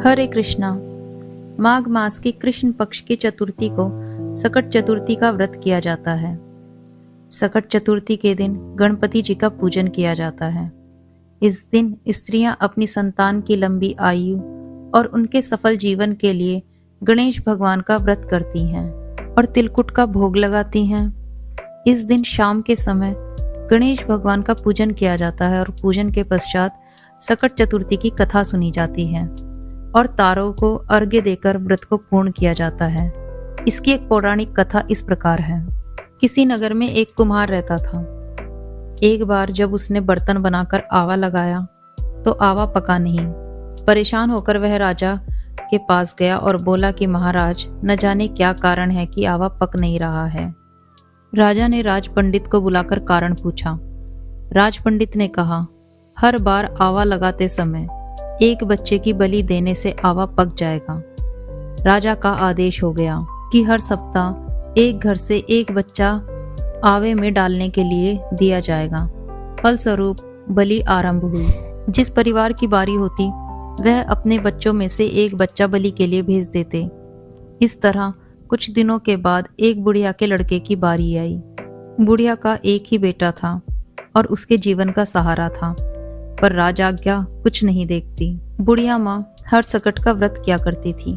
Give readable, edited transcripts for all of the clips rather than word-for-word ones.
हरे कृष्णा। माघ मास की कृष्ण पक्ष की चतुर्थी को सकट चतुर्थी का व्रत किया जाता है। सकट चतुर्थी के दिन गणपति जी का पूजन किया जाता है। इस दिन स्त्रियां अपनी संतान की लंबी आयु और उनके सफल जीवन के लिए गणेश भगवान का व्रत करती हैं और तिलकुट का भोग लगाती हैं। इस दिन शाम के समय गणेश भगवान का पूजन किया जाता है और पूजन के पश्चात सकट चतुर्थी की कथा सुनी जाती है और तारों को अर्घ्य देकर व्रत को पूर्ण किया जाता है। इसकी एक पौराणिक कथा इस प्रकार है। किसी नगर में एक कुम्हार रहता था। एक बार जब उसने बर्तन बनाकर आवा लगाया तो आवा पका नहीं। परेशान होकर वह राजा के पास गया और बोला कि महाराज, न जाने क्या कारण है कि आवा पक नहीं रहा है। राजा ने राज पंडित को बुलाकर कारण पूछा। राज पंडित ने कहा, हर बार आवा लगाते समय एक बच्चे की बलि देने से आवा पक जाएगा। राजा का आदेश हो गया कि हर सप्ताह एक घर से एक बच्चा आवे में डालने के लिए दिया जाएगा। फलस्वरूप बलि आरंभ हुई। जिस परिवार की बारी होती वह अपने बच्चों में से एक बच्चा बलि के लिए भेज देते। इस तरह कुछ दिनों के बाद एक बुढ़िया के लड़के की बारी आई। बुढ़िया का एक ही बेटा था और उसके जीवन का सहारा था, पर राजआज्ञा कुछ नहीं देखती। बुढ़िया माँ हर सकट का व्रत किया करती थी।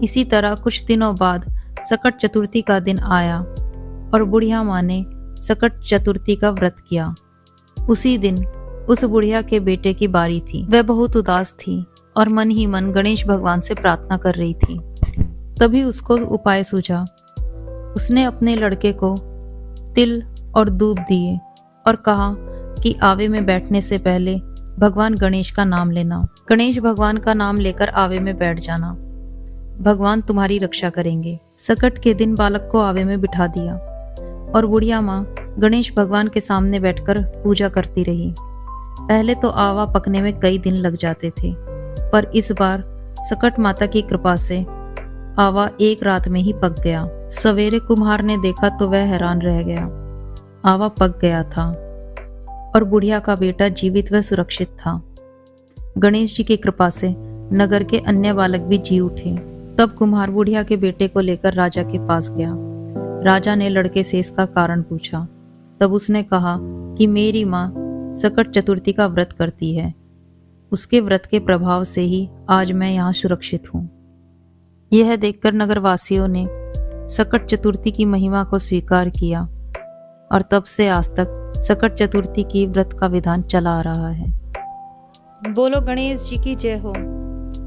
इसी तरह कुछ दिनों बाद सकट चतुर्थी का दिन आया और बुढ़िया माँ ने सकट चतुर्थी का व्रत किया। उसी दिन उस बुढ़िया के बेटे की बारी थी। वह बहुत उदास थी और मन ही मन गणेश भगवान से प्रार्थना कर रही थी। तभी उसको उपाय सूझा। उसने अपने लड़के को तिल और दूब दिए और कहा कि आवे में बैठने से पहले भगवान गणेश का नाम लेना। गणेश भगवान का नाम लेकर आवे में बैठ जाना। भगवान तुम्हारी रक्षा करेंगे। सकट के दिन बालक को आवे में बिठा दिया और बुढ़िया माँ गणेश भगवान के सामने बैठकर पूजा करती रही। पहले तो आवा पकने में कई दिन लग जाते थे, पर इस बार सकट माता की कृपा से आवा एक रात में ही पक गया। सवेरे कुम्हार ने देखा तो वह हैरान रह गया। आवा पक गया था और बुढ़िया का बेटा जीवित व सुरक्षित था। गणेश जी की कृपा से नगर के अन्य बालक भी जी उठे। तब कुम्हार बुढ़िया के बेटे को लेकर राजा के पास गया। राजा ने लड़के से इसका कारण पूछा। तब उसने कहा कि मेरी माँ सकट चतुर्थी का व्रत करती है। उसके व्रत के प्रभाव से ही आज मैं यहाँ सुरक्षित हूँ। यह देखकर नगरवासियों ने सकट चतुर्थी की महिमा को स्वीकार किया और तब से आज तक सकट चतुर्थी की व्रत का विधान चला आ रहा है। बोलो गणेश जी की जय हो।